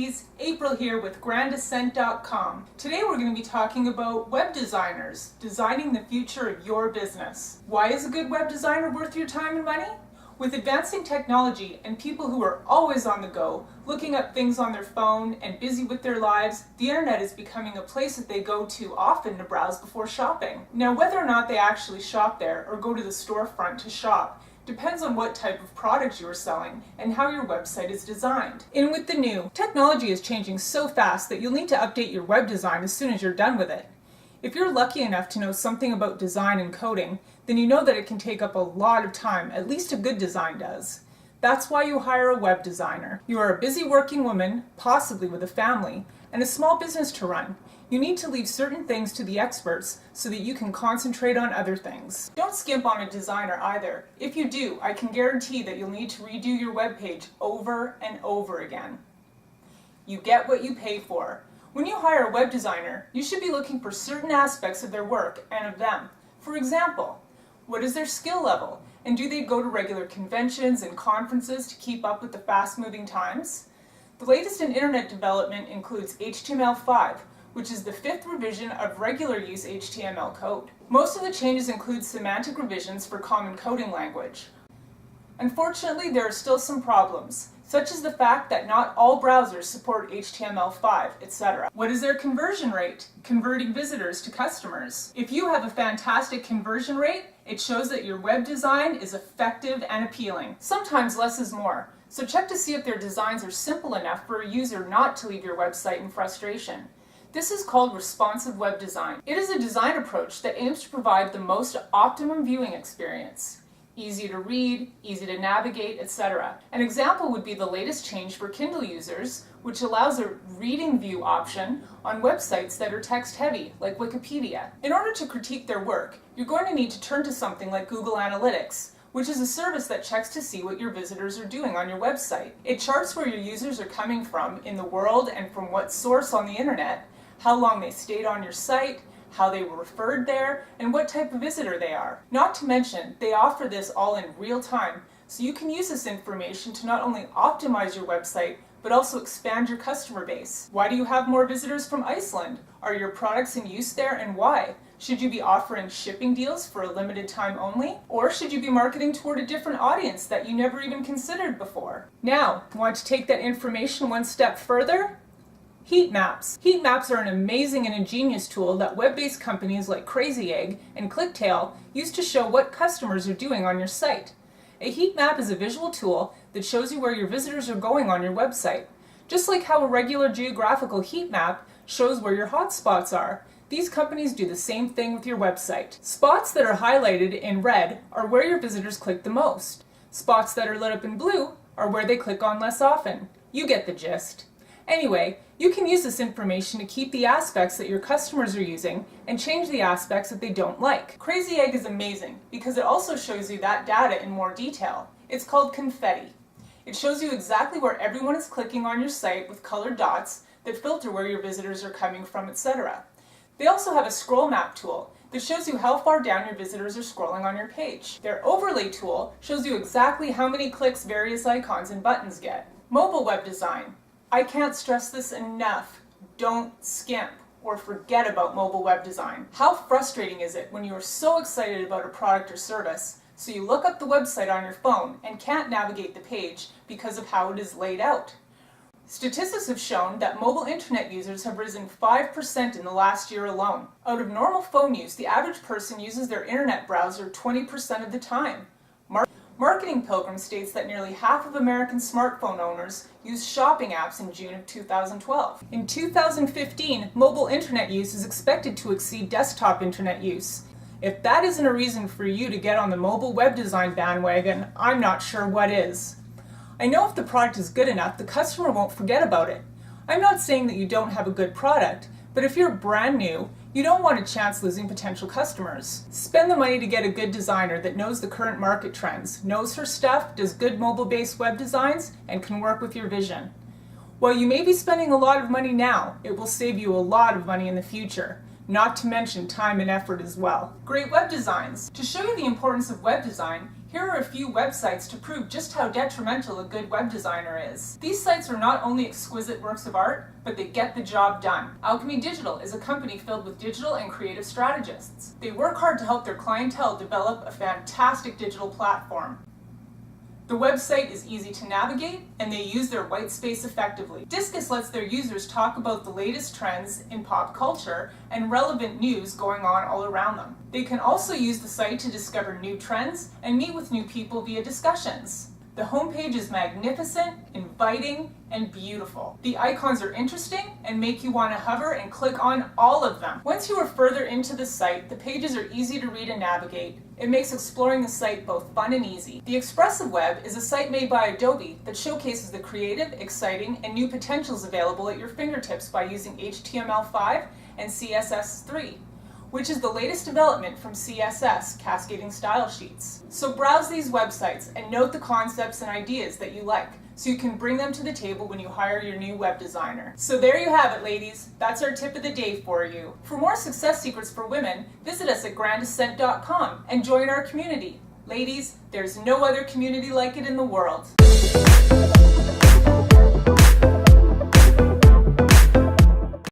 ladies, April here with grandascent.com. Today we're going to be talking about web designers, designing the future of your business. Why is a good web designer worth your time and money? With advancing technology and people who are always on the go, looking up things on their phone and busy with their lives, the internet is becoming a place that they go to often to browse before shopping. Now, whether or not they actually shop there or go to the storefront to shop depends on what type of product you are selling and how your website is designed. In with the new, technology is changing so fast that you'll need to update your web design as soon as you're done with it. If you're lucky enough to know something about design and coding, then you know that it can take up a lot of time, at least a good design does. That's why you hire a web designer. You are a busy working woman, possibly with a family, and a small business to run. You need to leave certain things to the experts so that you can concentrate on other things. Don't skimp on a designer either. If you do, I can guarantee that you'll need to redo your web page over and over again. You get what you pay for. When you hire a web designer, you should be looking for certain aspects of their work and of them. For example, what is their skill level? And do they go to regular conventions and conferences to keep up with the fast-moving times? The latest in internet development includes HTML5, which is the 5th revision of regular use HTML code. Most of the changes include semantic revisions for common coding language. Unfortunately, there are still some problems, such as the fact that not all browsers support HTML5, etc. What is their conversion rate? Converting visitors to customers. If you have a fantastic conversion rate, it shows that your web design is effective and appealing. Sometimes less is more, so check to see if their designs are simple enough for a user not to leave your website in frustration. This is called responsive web design. It is a design approach that aims to provide the most optimum viewing experience. Easy to read, easy to navigate, etc. An example would be the latest change for Kindle users, which allows a reading view option on websites that are text-heavy, like Wikipedia. In order to critique their work, you're going to need to turn to something like Google Analytics, which is a service that checks to see what your visitors are doing on your website. It charts where your users are coming from in the world and from what source on the internet, how long they stayed on your site, how they were referred there, and what type of visitor they are. Not to mention, they offer this all in real time, so you can use this information to not only optimize your website, but also expand your customer base. Why do you have more visitors from Iceland? Are your products in use there, and why? Should you be offering shipping deals for a limited time only? Or should you be marketing toward a different audience that you never even considered before? Now, want to take that information one step further? Heat maps. Heat maps are an amazing and ingenious tool that web-based companies like Crazy Egg and Clicktail use to show what customers are doing on your site. A heat map is a visual tool that shows you where your visitors are going on your website. Just like how a regular geographical heat map shows where your hotspots are, these companies do the same thing with your website. Spots that are highlighted in red are where your visitors click the most. Spots that are lit up in blue are where they click on less often. You get the gist. Anyway, you can use this information to keep the aspects that your customers are using and change the aspects that they don't like. Crazy Egg is amazing because it also shows you that data in more detail. It's called Confetti. It shows you exactly where everyone is clicking on your site with colored dots that filter where your visitors are coming from, etc. They also have a scroll map tool that shows you how far down your visitors are scrolling on your page. Their overlay tool shows you exactly how many clicks various icons and buttons get. Mobile web design. I can't stress this enough. Don't skimp or forget about mobile web design. How frustrating is it when you are so excited about a product or service, so you look up the website on your phone and can't navigate the page because of how it is laid out? Statistics have shown that mobile internet users have risen 5% in the last year alone. Out of normal phone use, the average person uses their internet browser 20% of the time. Marketing Pilgrim states that nearly half of American smartphone owners used shopping apps in June of 2012. In 2015, mobile internet use is expected to exceed desktop internet use. If that isn't a reason for you to get on the mobile web design bandwagon, I'm not sure what is. I know if the product is good enough, the customer won't forget about it. I'm not saying that you don't have a good product, but if you're brand new, you don't want a chance losing potential customers. Spend the money to get a good designer that knows the current market trends, knows her stuff, does good mobile-based web designs, and can work with your vision. While you may be spending a lot of money now, it will save you a lot of money in the future, not to mention time and effort as well. Great web designs. To show you the importance of web design, Here are a few websites to prove just how detrimental a good web designer is. These sites are not only exquisite works of art, but they get the job done. Alchemy Digital is a company filled with digital and creative strategists. They work hard to help their clientele develop a fantastic digital platform. The website is easy to navigate, and they use their white space effectively. Discus lets their users talk about the latest trends in pop culture and relevant news going on all around them. They can also use the site to discover new trends and meet with new people via discussions. The homepage is magnificent, inviting, and beautiful. The icons are interesting and make you want to hover and click on all of them. Once you are further into the site, the pages are easy to read and navigate. It makes exploring the site both fun and easy. The Expressive Web is a site made by Adobe that showcases the creative, exciting, and new potentials available at your fingertips by using HTML5 and CSS3, which is the latest development from CSS, Cascading Style Sheets. So browse these websites and note the concepts and ideas that you like, so you can bring them to the table when you hire your new web designer. So there you have it, ladies. That's our tip of the day for you. For more success secrets for women, visit us at grandascent.com and join our community. Ladies, there's no other community like it in the world.